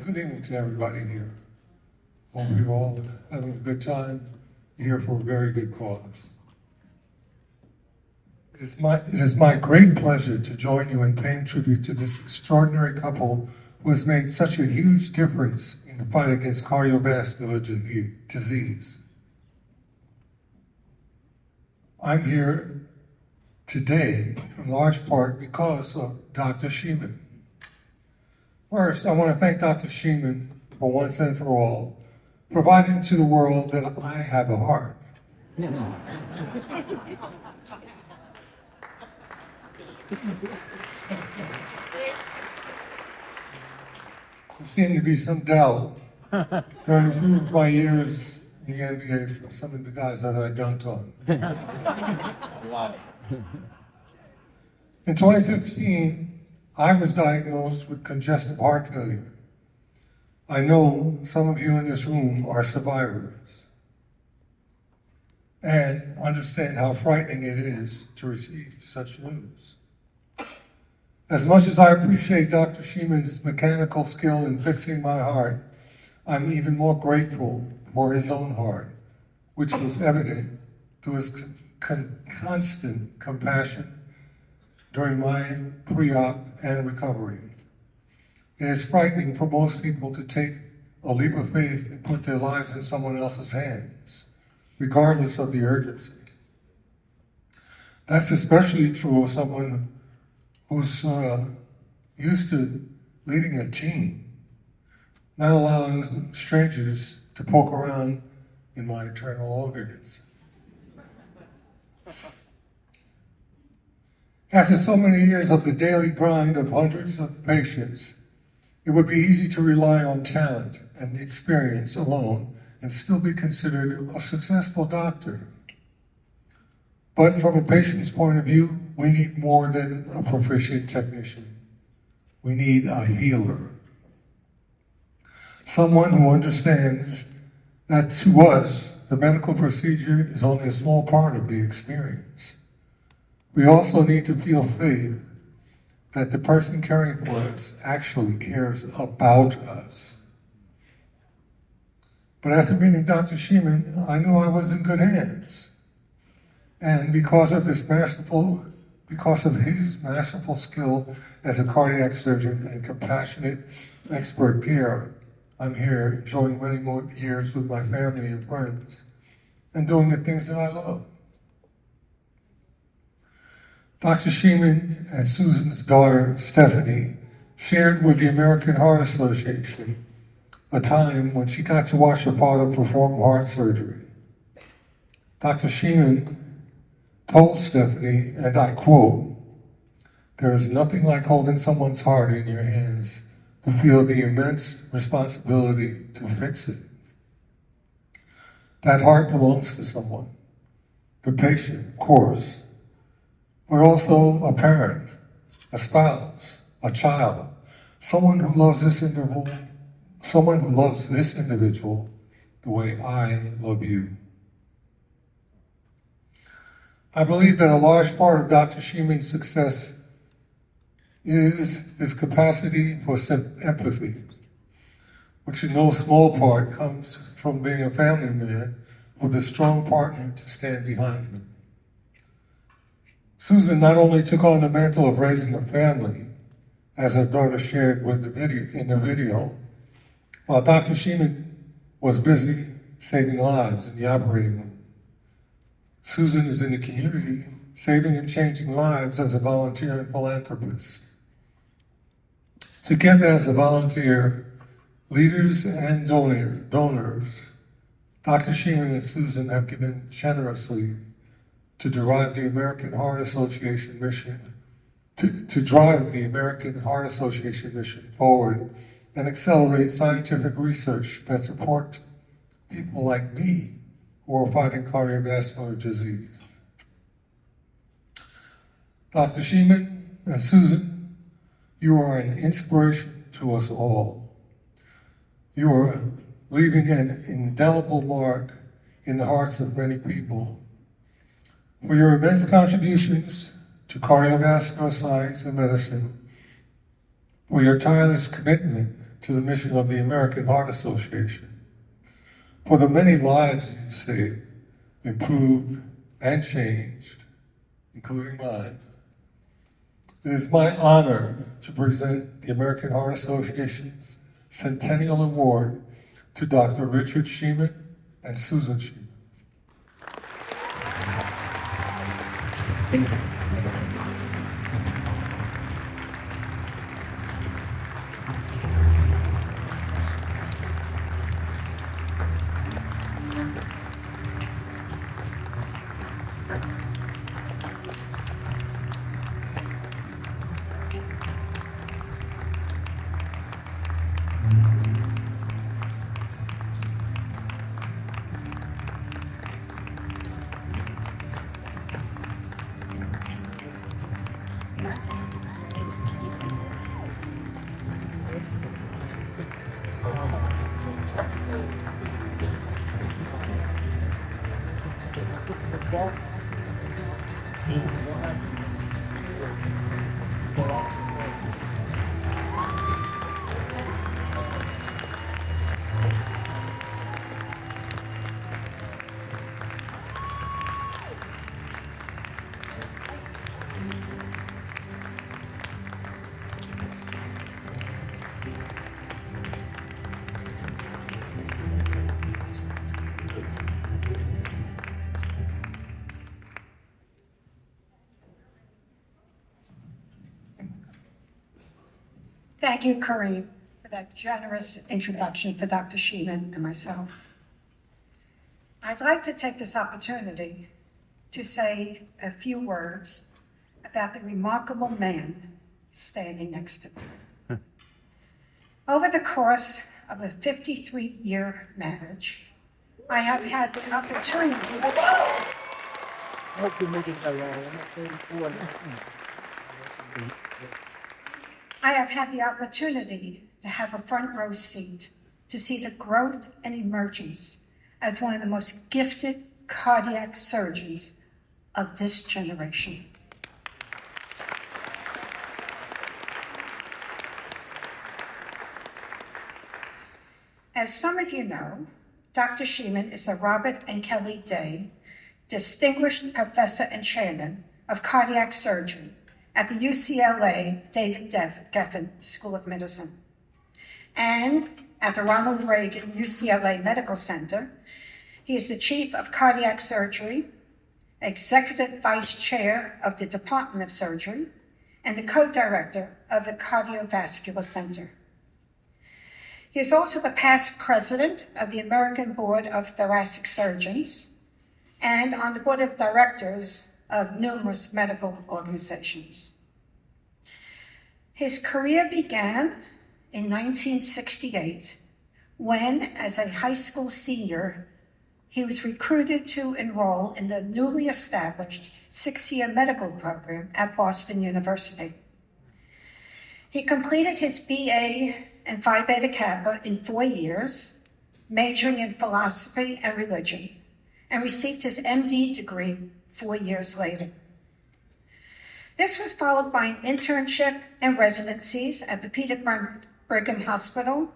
Good evening to everybody here. Hope you're all having a good time. You're here for a very good cause. It is my great pleasure to join you in paying tribute to this extraordinary couple who has made such a huge difference in the fight against cardiovascular disease. I'm here today in large part because of Dr. Shemin. First, I want to thank Dr. Shemin for once and for all, providing to the world that I have a heart. There seemed to be some doubt during a few of my years in the NBA from some of the guys that I dunked on. Wow. In 2015, I was diagnosed with congestive heart failure. I know some of you in this room are survivors and understand how frightening it is to receive such news. As much as I appreciate Dr. Shemin's mechanical skill in fixing my heart, I'm even more grateful for his own heart, which was evident through his constant compassion during my pre-op and recovery. It is frightening for most people to take a leap of faith and put their lives in someone else's hands, regardless of the urgency. That's especially true of someone who's used to leading a team, not allowing strangers to poke around in my internal organs. After so many years of the daily grind of hundreds of patients, it would be easy to rely on talent and experience alone and still be considered a successful doctor. But from a patient's point of view, we need more than a proficient technician. We need a healer. Someone who understands that to us, the medical procedure is only a small part of the experience. We also need to feel faith that the person caring for us actually cares about us. But after meeting Dr. Shemin, I knew I was in good hands. And because of his masterful skill as a cardiac surgeon and compassionate expert care, I'm here enjoying many more years with my family and friends and doing the things that I love. Dr. Shemin and Susan's daughter, Stephanie, shared with the American Heart Association a time when she got to watch her father perform heart surgery. Dr. Shemin told Stephanie, and I quote, "There is nothing like holding someone's heart in your hands to feel the immense responsibility to fix it. That heart belongs to someone, the patient, of course, but also a parent, a spouse, a child, someone who loves this individual the way I love you." I believe that a large part of Dr. Shemin's success is his capacity for empathy, which in no small part comes from being a family man with a strong partner to stand behind him. Susan not only took on the mantle of raising a family, as her daughter shared in the video, while Dr. Shemin was busy saving lives in the operating room. Susan is in the community, saving and changing lives as a volunteer and philanthropist. Together as a volunteer, leaders and donors, Dr. Shemin and Susan have given generously to drive the American Heart Association mission, forward and accelerate scientific research that supports people like me who are fighting cardiovascular disease. Dr. Shemin and Susan, you are an inspiration to us all. You are leaving an indelible mark in the hearts of many people. For your immense contributions to cardiovascular science and medicine, for your tireless commitment to the mission of the American Heart Association. For the many lives you've saved, improved, and changed, including mine, it is my honor to present the American Heart Association's Centennial Award to Dr. Richard Shemin and Susan Shemin. Thank you, Kareem, for that generous introduction for Dr. Shemin and myself. I'd like to take this opportunity to say a few words about the remarkable man standing next to me. Over the course of a 53-year marriage, I have had the opportunity to have a front row seat to see the growth and emergence as one of the most gifted cardiac surgeons of this generation. As some of you know, Dr. Shemin is a Robert and Kelly Day Distinguished Professor and Chairman of Cardiac Surgery at the UCLA David Geffen School of Medicine. And at the Ronald Reagan UCLA Medical Center, he is the Chief of Cardiac Surgery, Executive Vice Chair of the Department of Surgery, and the Co-Director of the Cardiovascular Center. He is also the past President of the American Board of Thoracic Surgeons and on the Board of Directors of numerous medical organizations. His career began in 1968 when, as a high school senior, he was recruited to enroll in the newly established 6-year medical program at Boston University. He completed his BA and Phi Beta Kappa in 4 years, majoring in philosophy and religion, and received his MD degree 4 years later. This was followed by an internship and residencies at the Peter Brigham Hospital,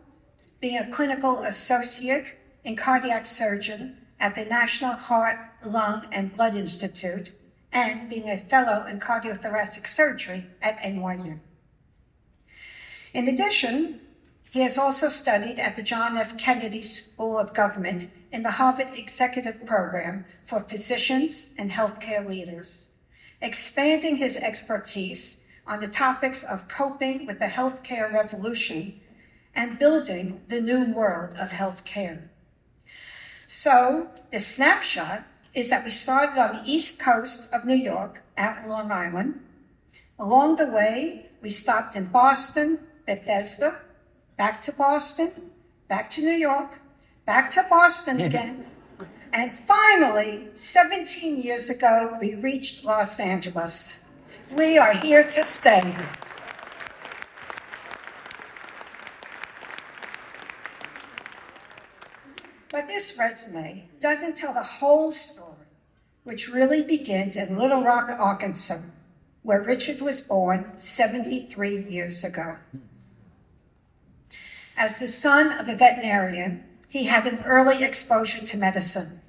being a clinical associate in cardiac surgeon at the National Heart, Lung, and Blood Institute, and being a fellow in cardiothoracic surgery at NYU. In addition, he has also studied at the John F. Kennedy School of Government in the Harvard Executive Program for Physicians and Healthcare Leaders, expanding his expertise on the topics of coping with the healthcare revolution and building the new world of healthcare. So the snapshot is that we started on the East Coast of New York at Long Island. Along the way, we stopped in Boston, Bethesda, back to Boston, back to New York, back to Boston again, and finally, 17 years ago, we reached Los Angeles. We are here to stay. But this resume doesn't tell the whole story, which really begins in Little Rock, Arkansas, where Richard was born 73 years ago. As the son of a veterinarian, he had an early exposure to medicine.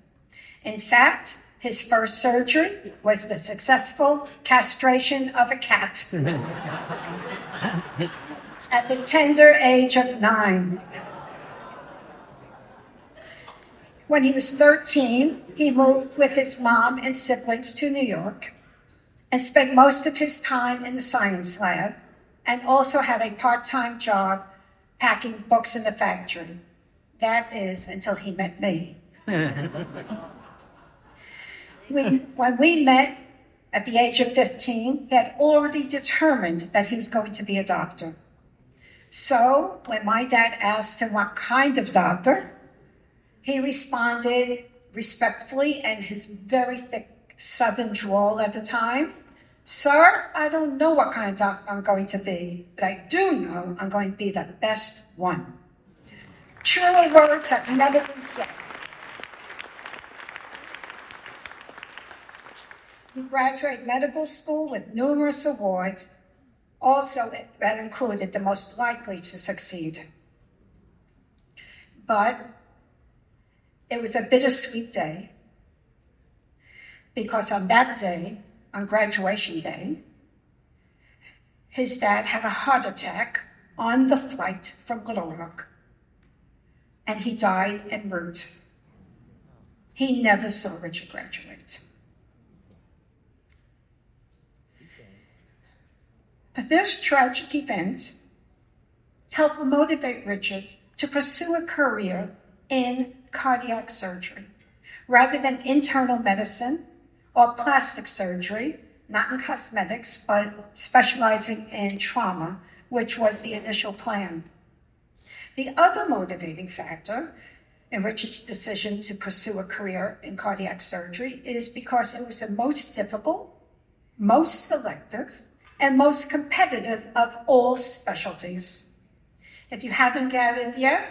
In fact, his first surgery was the successful castration of a cat at the tender age of 9. When he was 13, he moved with his mom and siblings to New York and spent most of his time in the science lab, and also had a part-time job packing books in the factory. That is, until he met me. When we met at the age of 15, he had already determined that he was going to be a doctor. So when my dad asked him what kind of doctor, he responded respectfully and his very thick Southern drawl at the time, "Sir, I don't know what kind of doctor I'm going to be, but I do know I'm going to be the best one." Truer words have never been said. He graduated medical school with numerous awards, also that included the most likely to succeed. But it was a bittersweet day, because on that day, on graduation day, his dad had a heart attack on the flight from Little Rock, and he died en route. He never saw Richard graduate. But this tragic event helped motivate Richard to pursue a career in cardiac surgery, rather than internal medicine or plastic surgery, not in cosmetics, but specializing in trauma, which was the initial plan. The other motivating factor in Richard's decision to pursue a career in cardiac surgery is because it was the most difficult, most selective, and most competitive of all specialties. If you haven't gathered yet,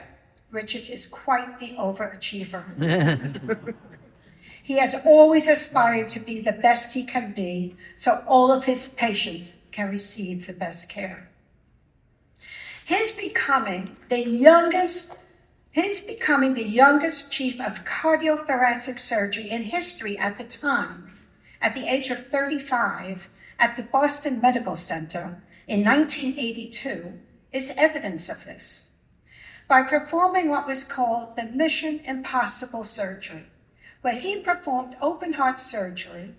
Richard is quite the overachiever. He has always aspired to be the best he can be, so all of his patients can receive the best care. His becoming the youngest chief of cardiothoracic surgery in history at the time, at the age of 35, at the Boston Medical Center in 1982, is evidence of this. By performing what was called the Mission Impossible surgery, where he performed open heart surgery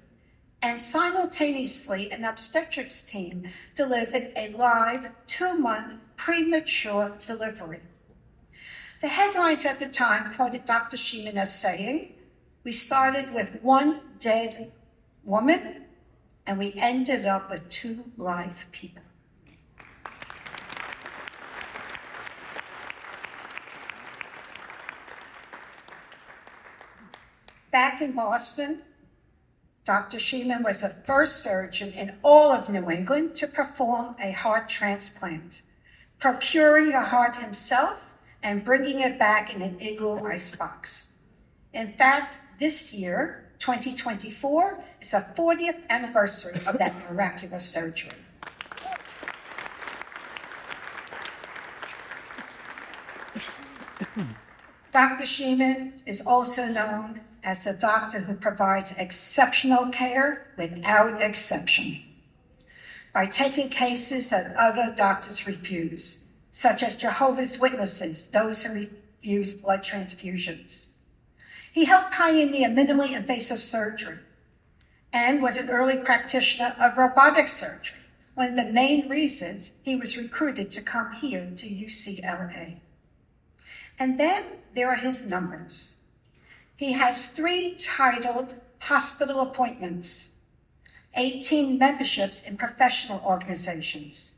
and simultaneously an obstetrics team delivered a live 2-month premature delivery. The headlines at the time quoted Dr. Shemin as saying, "We started with 1 dead woman and we ended up with 2 live people." Back in Boston, Dr. Shemin was the first surgeon in all of New England to perform a heart transplant, procuring the heart himself and bringing it back in an igloo icebox. In fact, this year, 2024, is the 40th anniversary of that miraculous surgery. Dr. Shemin is also known as a doctor who provides exceptional care without exception, by taking cases that other doctors refuse, such as Jehovah's Witnesses, those who refuse blood transfusions. He helped pioneer minimally invasive surgery and was an early practitioner of robotic surgery, one of the main reasons he was recruited to come here to UCLA. And then there are his numbers. He has 3 titled hospital appointments, 18 memberships in professional organizations,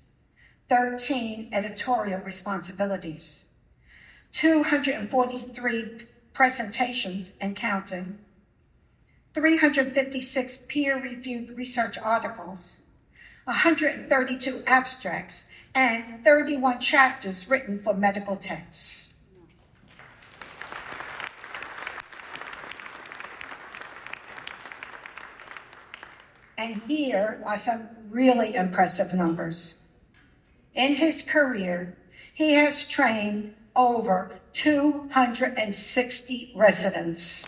13 editorial responsibilities, 243 presentations and counting, 356 peer-reviewed research articles, 132 abstracts, and 31 chapters written for medical texts. And here are some really impressive numbers. In his career, He has trained over 260 residents.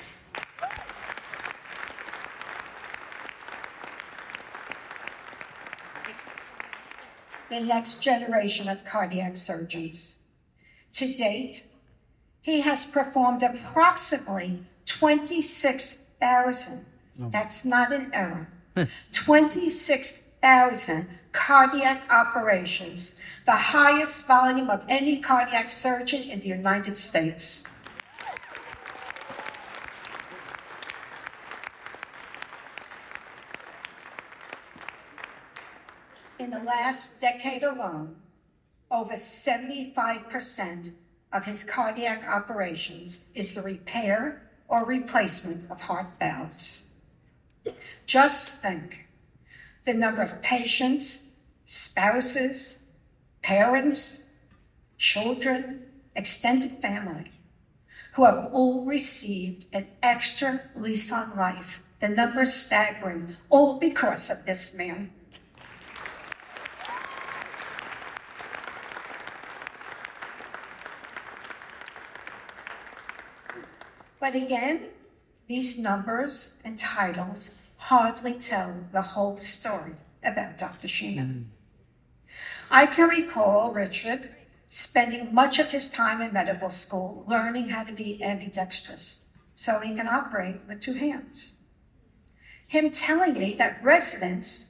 The next generation of cardiac surgeons. To date, he has performed approximately 26,000, that's not an error, 26,000 cardiac operations, the highest volume of any cardiac surgeon in the United States. In the last decade alone, over 75% of his cardiac operations is the repair or replacement of heart valves. Just think the number of patients, spouses, parents, children, extended family who have all received an extra lease on life. The number is staggering, all because of this man. But again, these numbers and titles hardly tell the whole story about Dr. Shemin. I can recall Richard spending much of his time in medical school learning how to be ambidextrous so he can operate with two hands. Him telling me that residents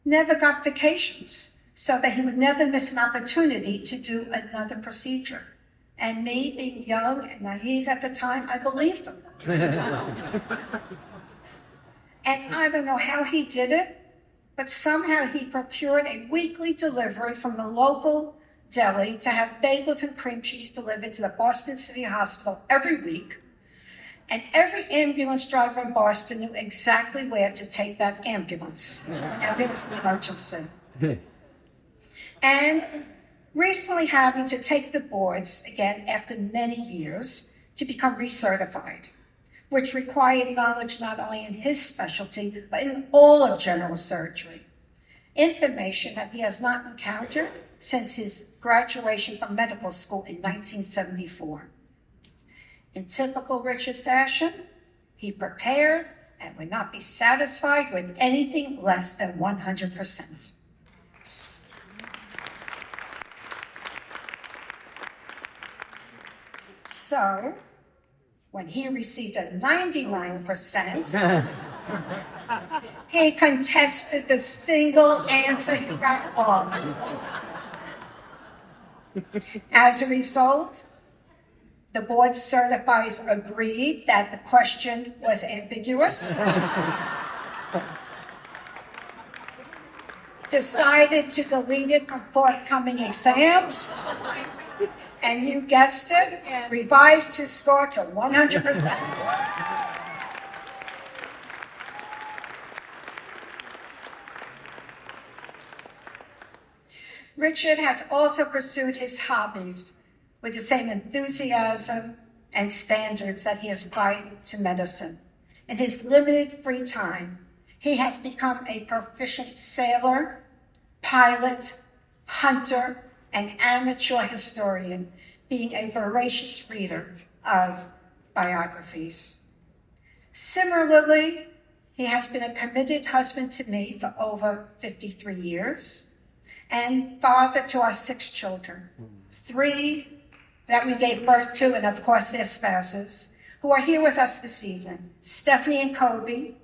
never got vacations so that he would never miss an opportunity to do another procedure. And me, being young and naive at the time, I believed him. And I don't know how he did it, but somehow he procured a weekly delivery from the local deli to have bagels and cream cheese delivered to the Boston City Hospital every week. And every ambulance driver in Boston knew exactly where to take that ambulance whenever there was an emergency. And recently having to take the boards again after many years to become recertified, which required knowledge not only in his specialty, but in all of general surgery. Information that he has not encountered since his graduation from medical school in 1974. In typical Richard fashion, he prepared and would not be satisfied with anything less than 100%. So, when he received a 99%, he contested the single answer he got wrong. As a result, the board certifiers agreed that the question was ambiguous, decided to delete it from forthcoming exams, and you guessed it, revised his score to 100%. Richard has also pursued his hobbies with the same enthusiasm and standards that he has applied to medicine. In his limited free time, he has become a proficient sailor, pilot, hunter, and amateur historian, being a voracious reader of biographies. Similarly, he has been a committed husband to me for over 53 years, and father to our 6 children, 3 that we gave birth to, and of course their spouses, who are here with us this evening, Stephanie and Kobe,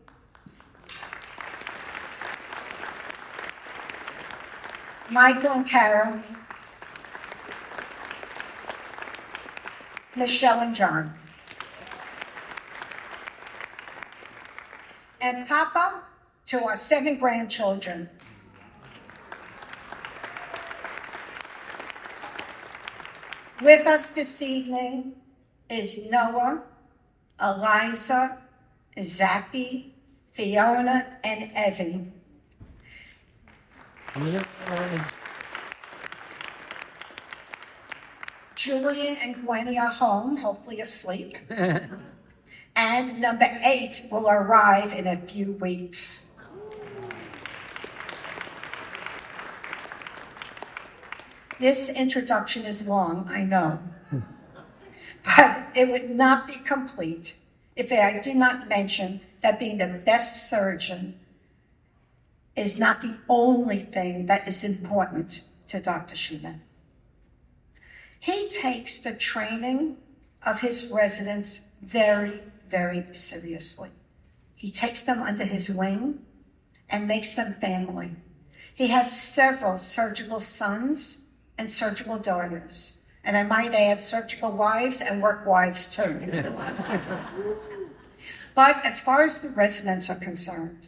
Michael and Carol, Michelle and John. And Papa to our 7 grandchildren. With us this evening is Noah, Eliza, Zachy, Fiona, and Evan. Julian and Gwenny are home, hopefully asleep. And number 8 will arrive in a few weeks. This introduction is long, I know, but it would not be complete if I did not mention that being the best surgeon is not the only thing that is important to Dr. Shemin. He takes the training of his residents very, very seriously. He takes them under his wing and makes them family. He has several surgical sons and surgical daughters, and I might add surgical wives and work wives too. But as far as the residents are concerned,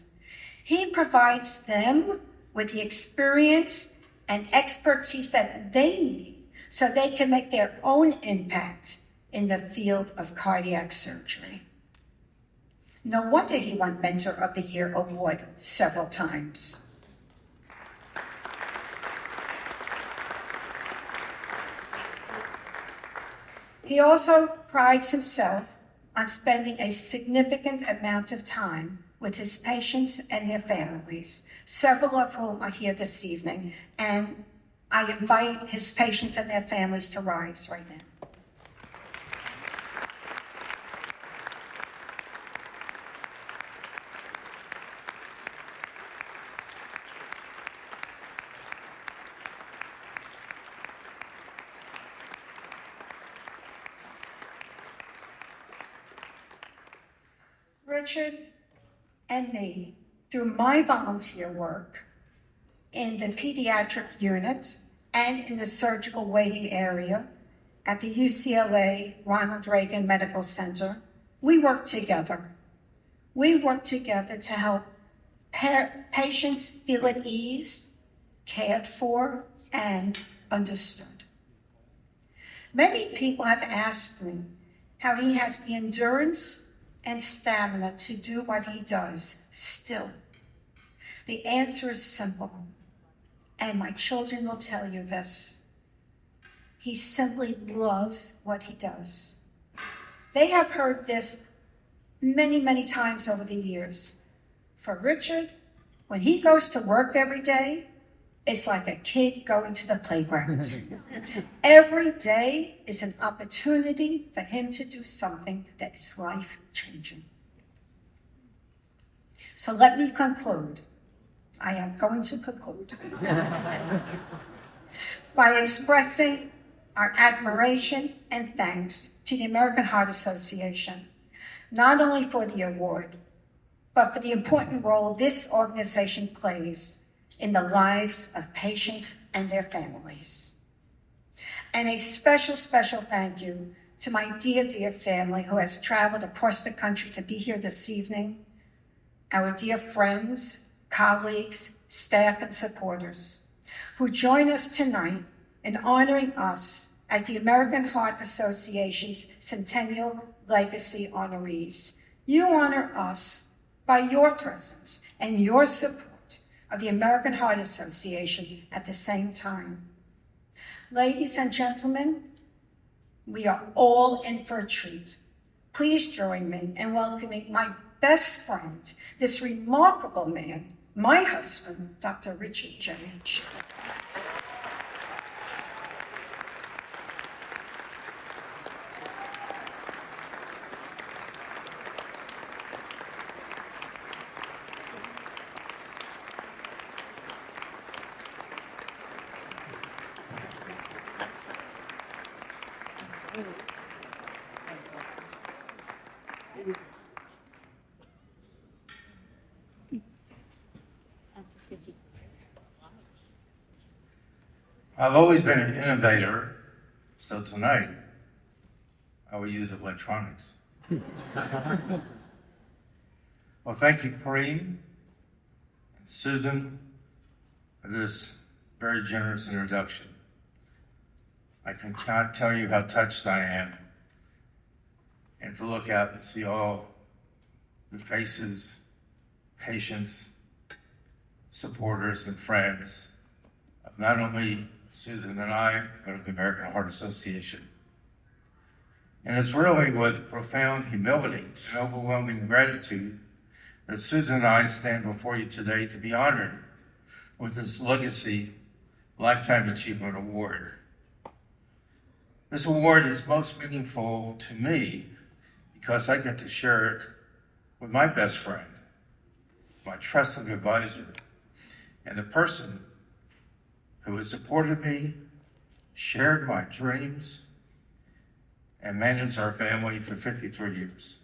he provides them with the experience and expertise that they need so they can make their own impact in the field of cardiac surgery. No wonder he won Mentor of the Year award several times. He also prides himself on spending a significant amount of time with his patients and their families, several of whom are here this evening, and I invite his patients and their families to rise right now. Richard and me, through my volunteer work in the pediatric unit and in the surgical waiting area at the UCLA Ronald Reagan Medical Center, we work together. We work together to help patients feel at ease, cared for, and understood. Many people have asked me how he has the endurance and stamina to do what he does still. The answer is simple, and my children will tell you this. He simply loves what he does. They have heard this many, many times over the years. For Richard, when he goes to work every day, it's like a kid going to the playground. Every day is an opportunity for him to do something that is life-changing. So let me conclude. I am going to conclude by expressing our admiration and thanks to the American Heart Association, not only for the award, but for the important role this organization plays in the lives of patients and their families. And a special, special thank you to my dear, dear family who has traveled across the country to be here this evening, our dear friends, colleagues, staff, and supporters who join us tonight in honoring us as the American Heart Association's Centennial Legacy Honorees. You honor us by your presence and your support of the American Heart Association at the same time. Ladies and gentlemen, we are all in for a treat. Please join me in welcoming my best friend, this remarkable man, my husband, Dr. Richard J. Shemin. I've always been an innovator, so tonight I will use electronics. Well, thank you, Kareem and Susan, for this very generous introduction. I cannot tell you how touched I am, and to look out and see all the faces, patients, supporters, and friends of not only Susan and I, but of the American Heart Association. And it's really with profound humility and overwhelming gratitude that Susan and I stand before you today to be honored with this legacy Lifetime Achievement Award. This award is most meaningful to me because I get to share it with my best friend, my trusted advisor, and the person who has supported me, shared my dreams, and managed our family for 53 years.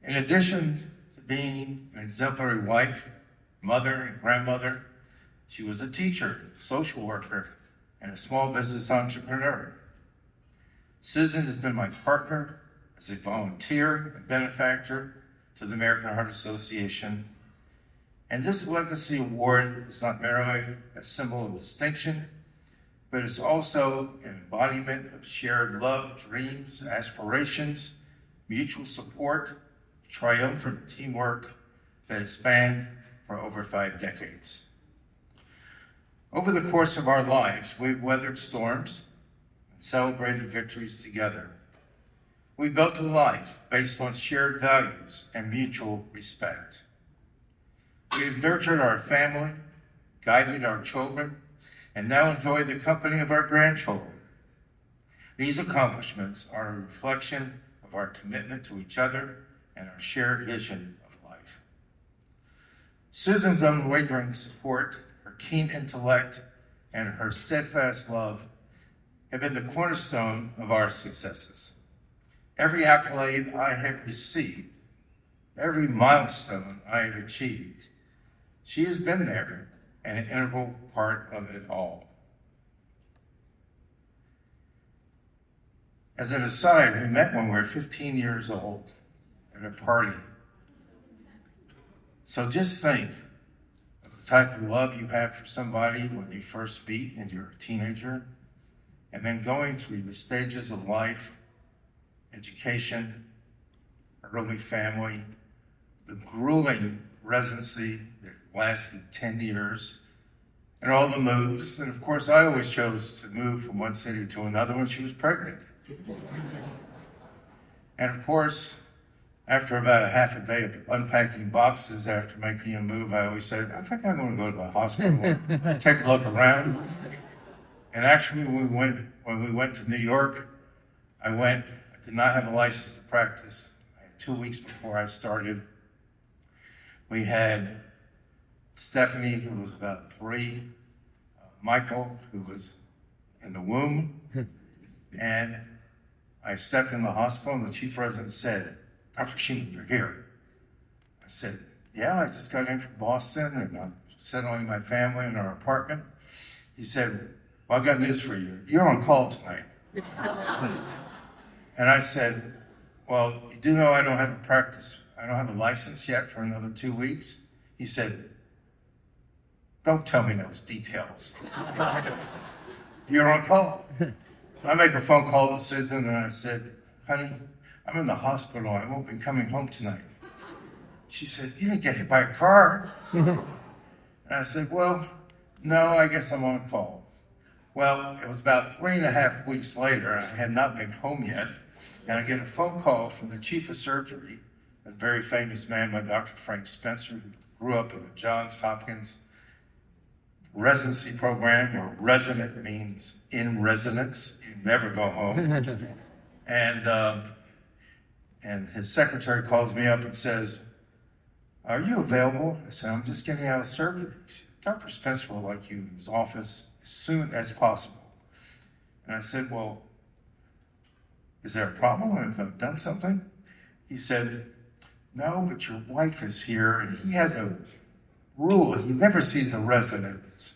In addition to being an exemplary wife, mother, and grandmother, she was a teacher, social worker, and a small business entrepreneur. Susan has been my partner as a volunteer and benefactor to the American Heart Association. And this Legacy Award is not merely a symbol of distinction, but it's also an embodiment of shared love, dreams, aspirations, mutual support, triumphant teamwork that has spanned for over 5 decades. Over the course of our lives, we've weathered storms and celebrated victories together. We built a life based on shared values and mutual respect. We've nurtured our family, guided our children, and now enjoy the company of our grandchildren. These accomplishments are a reflection of our commitment to each other and our shared vision of life. Susan's unwavering support, her keen intellect, and her steadfast love have been the cornerstone of our successes. Every accolade I have received, every milestone I have achieved, she has been there and an integral part of it all. As an aside, we met when we were 15 years old at a party. So just think of the type of love you have for somebody when you first meet and you're a teenager, and then going through the stages of life, education, early family, the grueling residency that lasted 10 years, and all the moves. And of course, I always chose to move from one city to another when she was pregnant. And of course, after about a half a day of unpacking boxes after making a move, I always said, I think I'm going to go to the hospital and take a look around. And actually, when we went to New York, I did not have a license to practice. 2 weeks before I started, we had Stephanie, who was about 3, Michael, who was in the womb, and I stepped in the hospital and the chief resident said, Dr. Shemin, you're here. I said, yeah, I just got in from Boston and I'm settling my family in our apartment. He said, well, I've got news for you. You're on call tonight. And I said, well, you do know I don't have a practice. I don't have a license yet for another 2 weeks. He said, don't tell me those details. You're on call. So I make a phone call to Susan and I said, honey, I'm in the hospital. I won't be coming home tonight. She said, you didn't get hit by a car. And I said, well, no, I guess I'm on call. Well, it was about 3.5 weeks later. I had not been home yet. And I get a phone call from the chief of surgery, a very famous man by Dr. Frank Spencer, who grew up in the Johns Hopkins residency program, where resident means in residence. You never go home. And his secretary calls me up and says, are you available? I said, I'm just getting out of surgery. Dr. Spencer will like you in his office as soon as possible. And I said, well, is there a problem if I've done something? He said, no, but your wife is here and he has a rule. He never sees a resident's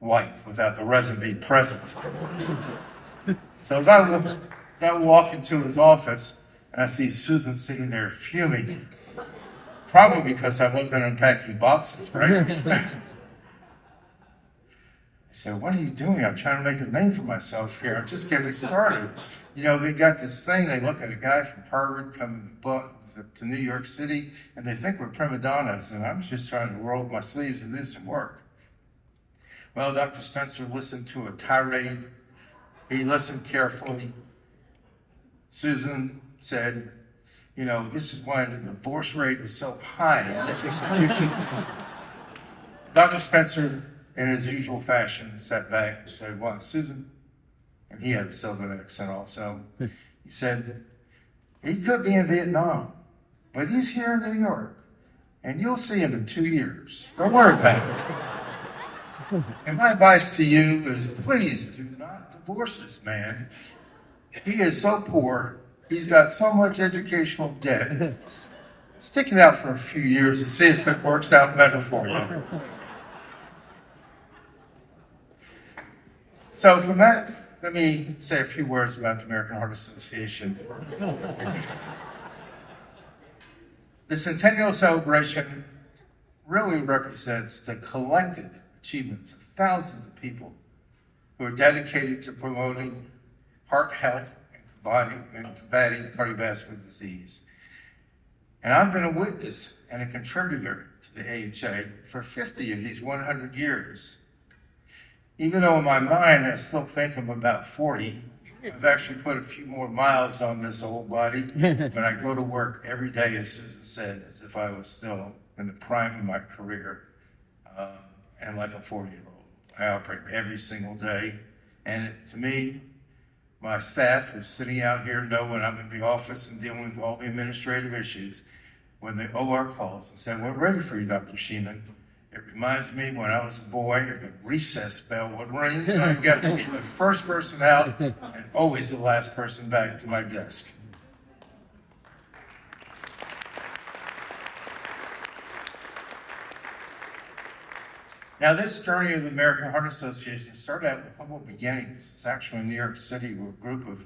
wife without the resident being present. So as I walk into his office and I see Susan sitting there fuming, probably because I wasn't unpacking boxes, right? I said, what are you doing? I'm trying to make a name for myself here. I'm just getting started. You know, they got this thing. They look at a guy from Harvard coming to New York City, and they think we're prima donnas, and I'm just trying to roll up my sleeves and do some work. Well, Dr. Spencer listened to a tirade. He listened carefully. Susan said, you know, this is why the divorce rate is so high in this institution. Dr. Spencer, in his usual fashion, sat back and said, "Well, Susan," and he had a Southern accent also. He said, "He could be in Vietnam, but he's here in New York, and you'll see him in 2 years. Don't worry about it." And my advice to you is, please do not divorce this man. He is so poor. He's got so much educational debt. Stick it out for a few years and see if it works out better for you. So from that, let me say a few words about the American Heart Association. The Centennial Celebration really represents the collective achievements of thousands of people who are dedicated to promoting heart health and combating cardiovascular disease. And I've been a witness and a contributor to the AHA for 50 of these 100 years. Even though in my mind I still think I'm about 40, I've actually put a few more miles on this old body, but I go to work every day, as Susan said, as if I was still in the prime of my career, and like a 40-year-old. I operate every single day, and to me, my staff who's sitting out here know when I'm in the office and dealing with all the administrative issues, when the OR calls and say, "We're ready for you, Dr. Shemin," it reminds me when I was a boy, the recess bell would ring, and I got to be the first person out and always the last person back to my desk. Now, this journey of the American Heart Association started out with humble beginnings. It's actually in New York City with a group of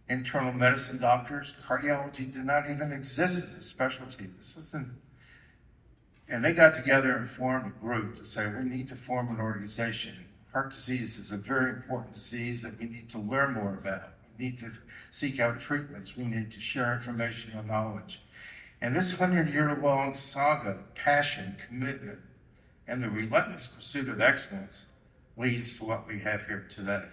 internal medicine doctors. Cardiology did not even exist as a specialty. And they got together and formed a group to say, we need to form an organization. Heart disease is a very important disease that we need to learn more about. We need to seek out treatments. We need to share information and knowledge. And this 100-year-long saga, passion, commitment, and the relentless pursuit of excellence leads to what we have here today.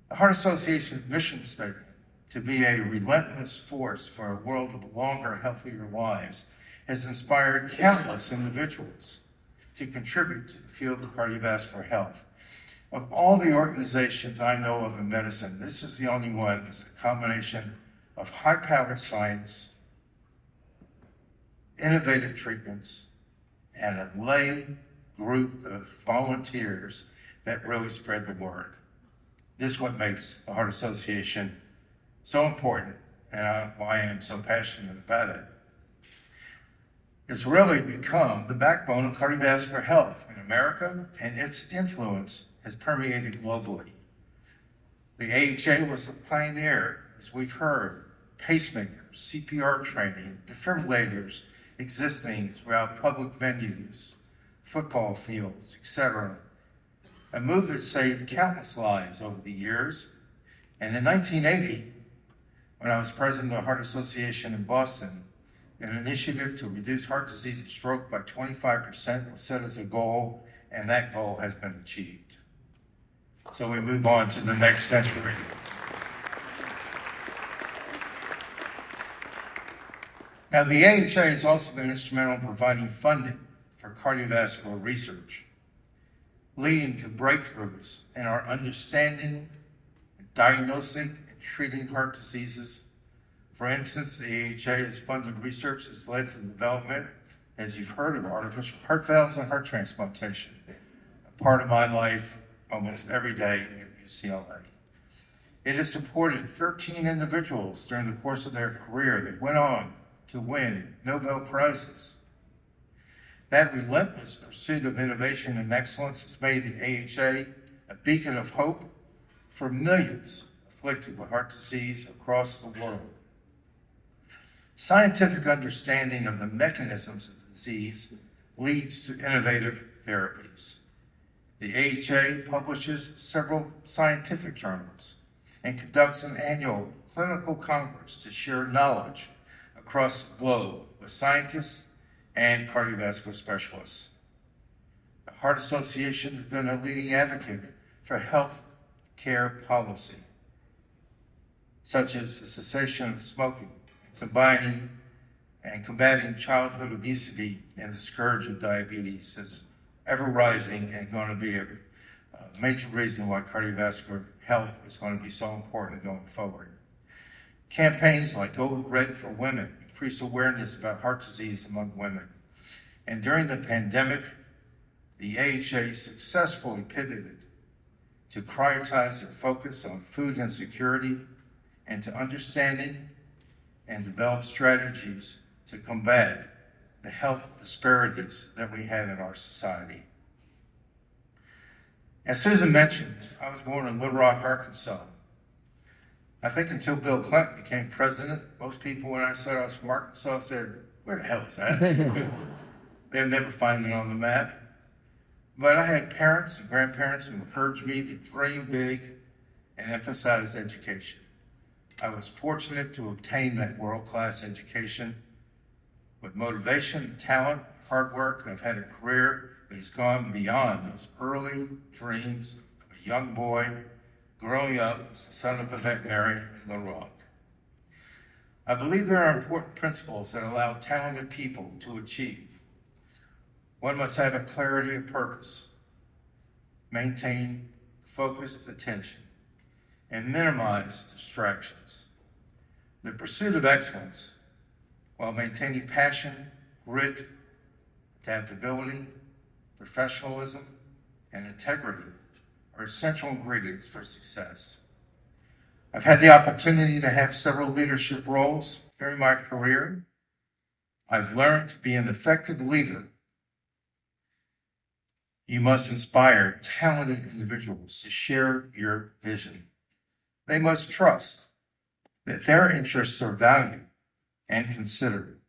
The Heart Association's mission statement, to be a relentless force for a world of longer, healthier lives, has inspired countless individuals to contribute to the field of cardiovascular health. Of all the organizations I know of in medicine, this is the only one that's a combination of high-powered science, innovative treatments, and a lay group of volunteers that really spread the word. This is what makes the Heart Association so important and why I am so passionate about it. It's really become the backbone of cardiovascular health in America, and its influence has permeated globally. The AHA was the pioneer, as we've heard, pacemakers, CPR training, defibrillators, existing throughout public venues, football fields, etc. A move that saved countless lives over the years. And in 1980, when I was president of the Heart Association in Boston, an initiative to reduce heart disease and stroke by 25% was set as a goal, and that goal has been achieved. So we move on to the next century. Now, the AHA has also been instrumental in providing funding for cardiovascular research, leading to breakthroughs in our understanding, diagnosing, and treating heart diseases. For instance, the AHA has funded research that's led to the development, as you've heard, of artificial heart valves and heart transplantation, a part of my life almost every day at UCLA. It has supported 13 individuals during the course of their career that went on to win Nobel Prizes. That relentless pursuit of innovation and excellence has made the AHA a beacon of hope for millions afflicted with heart disease across the world. Scientific understanding of the mechanisms of the disease leads to innovative therapies. The AHA publishes several scientific journals and conducts an annual clinical congress to share knowledge across the globe with scientists and cardiovascular specialists. The Heart Association has been a leading advocate for health care policy, such as the cessation of smoking and combining and combating childhood obesity and the scourge of diabetes is ever rising and going to be a major reason why cardiovascular health is going to be so important going forward. Campaigns like Go Red for Women increase awareness about heart disease among women. And during the pandemic, the AHA successfully pivoted to prioritize their focus on food insecurity and to understanding and develop strategies to combat the health disparities that we have in our society. As Susan mentioned, I was born in Little Rock, Arkansas. I think until Bill Clinton became president, most people, when I said I was from Arkansas, said, "Where the hell is that?" They'd never find it on the map. But I had parents and grandparents who encouraged me to dream big and emphasize education. I was fortunate to obtain that world-class education. With motivation, talent, hard work, I've had a career that has gone beyond those early dreams of a young boy growing up as the son of a veterinarian in Little Rock. I believe there are important principles that allow talented people to achieve. One must have a clarity of purpose, maintain focused attention, and minimize distractions. The pursuit of excellence, while maintaining passion, grit, adaptability, professionalism, and integrity, are essential ingredients for success. I've had the opportunity to have several leadership roles during my career. I've learned to be an effective leader. You must inspire talented individuals to share your vision. They must trust that their interests are valued and considered.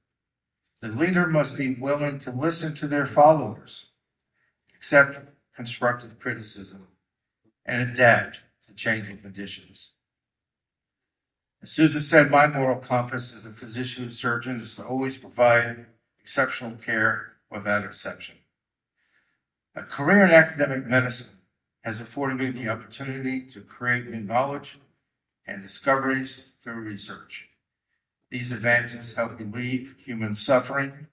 The leader must be willing to listen to their followers, accept constructive criticism, and adapt to changing conditions. As Susan said, my moral compass as a physician and surgeon is to always provide exceptional care without exception. A career in academic medicine has afforded me the opportunity to create new knowledge and discoveries through research. These advances help relieve human suffering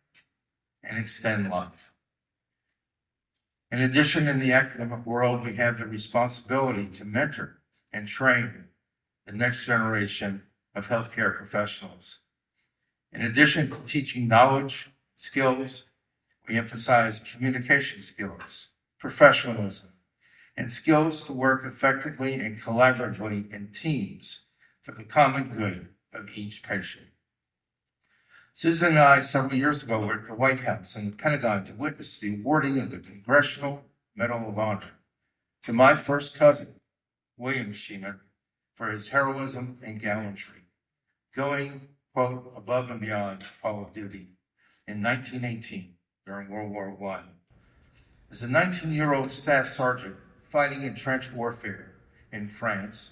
and extend life. In addition, in the academic world, we have the responsibility to mentor and train the next generation of healthcare professionals. In addition to teaching knowledge, skills, we emphasize communication skills, professionalism, and skills to work effectively and collaboratively in teams for the common good of each patient. Susan and I, several years ago, were at the White House and the Pentagon to witness the awarding of the Congressional Medal of Honor to my first cousin, William Shemin, for his heroism and gallantry, going, quote, above and beyond call of duty in 1918 during World War I. As a 19-year-old staff sergeant fighting in trench warfare in France,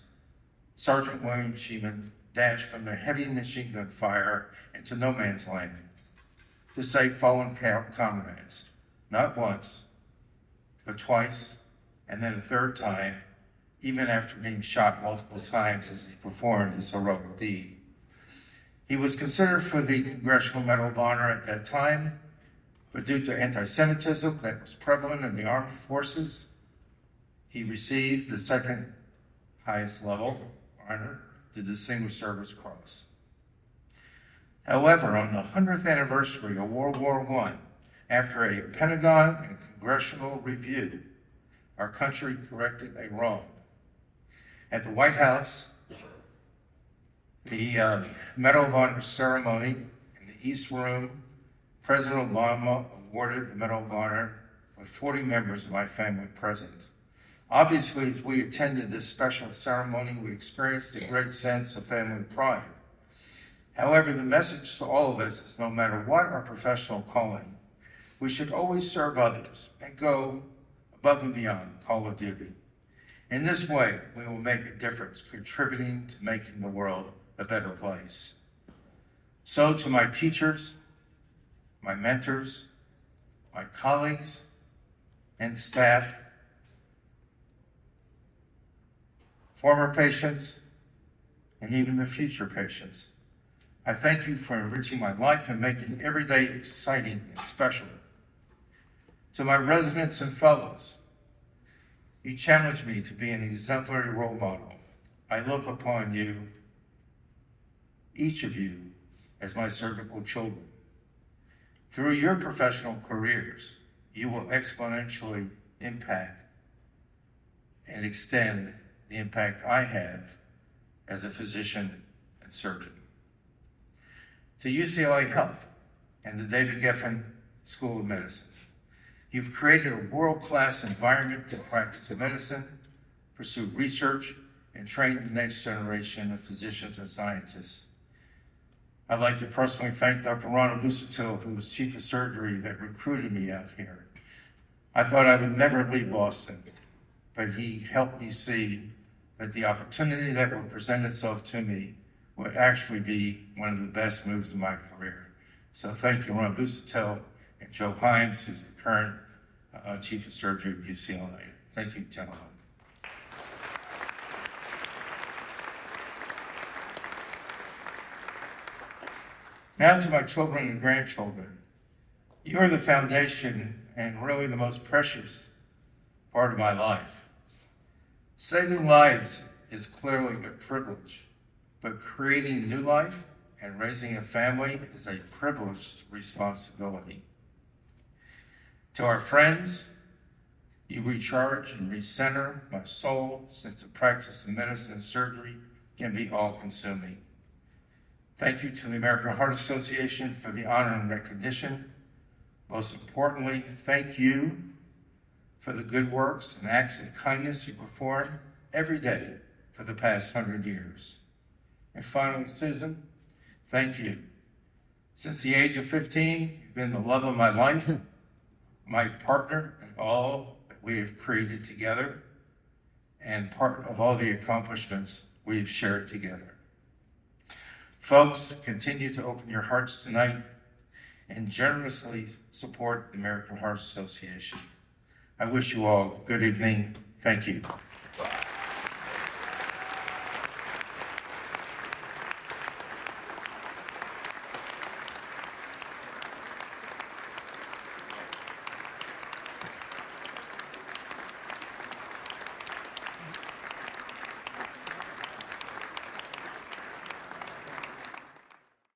Sergeant William Shemin dashed under heavy machine gun fire into no man's land to save fallen comrades, not once, but twice, and then a third time, even after being shot multiple times as he performed his heroic deed. He was considered for the Congressional Medal of Honor at that time, but due to anti-Semitism that was prevalent in the armed forces, he received the second highest level honor, the Distinguished Service Cross. However, on the 100th anniversary of World War I, after a Pentagon and congressional review, our country corrected a wrong. At the White House, the Medal of Honor ceremony in the East Room, President Obama awarded the Medal of Honor with 40 members of my family present. Obviously, as we attended this special ceremony, we experienced a great sense of family pride. However, the message to all of us is no matter what our professional calling, we should always serve others and go above and beyond call of duty. In this way, we will make a difference, contributing to making the world a better place. So to my teachers, my mentors, my colleagues, and staff, former patients, and even the future patients, I thank you for enriching my life and making every day exciting and special. To my residents and fellows, you challenge me to be an exemplary role model. I look upon you, each of you, as my surgical children. Through your professional careers, you will exponentially impact and extend the impact I have as a physician and surgeon. To UCLA Health and the David Geffen School of Medicine, you've created a world-class environment to practice medicine, pursue research, and train the next generation of physicians and scientists. I'd like to personally thank Dr. Ronald Busatil, who was chief of surgery that recruited me out here. I thought I would never leave Boston, but he helped me see that the opportunity that would present itself to me would actually be one of the best moves of my career. So thank you, Ron Busatil and Joe Hines, who's the current chief of surgery at UCLA. Thank you, gentlemen. Now to my children and grandchildren. You are the foundation and really the most precious part of my life. Saving lives is clearly a privilege, but creating new life and raising a family is a privileged responsibility. To our friends, you recharge and recenter my soul, since the practice of medicine and surgery can be all-consuming. Thank you to the American Heart Association for the honor and recognition. Most importantly, thank you for the good works and acts of kindness you perform every day for the past 100 years. And finally, Susan, thank you. Since the age of 15, you've been the love of my life, my partner in all that we have created together, and part of all the accomplishments we've shared together. Folks, continue to open your hearts tonight and generously support the American Heart Association. I wish you all a good evening. Thank you.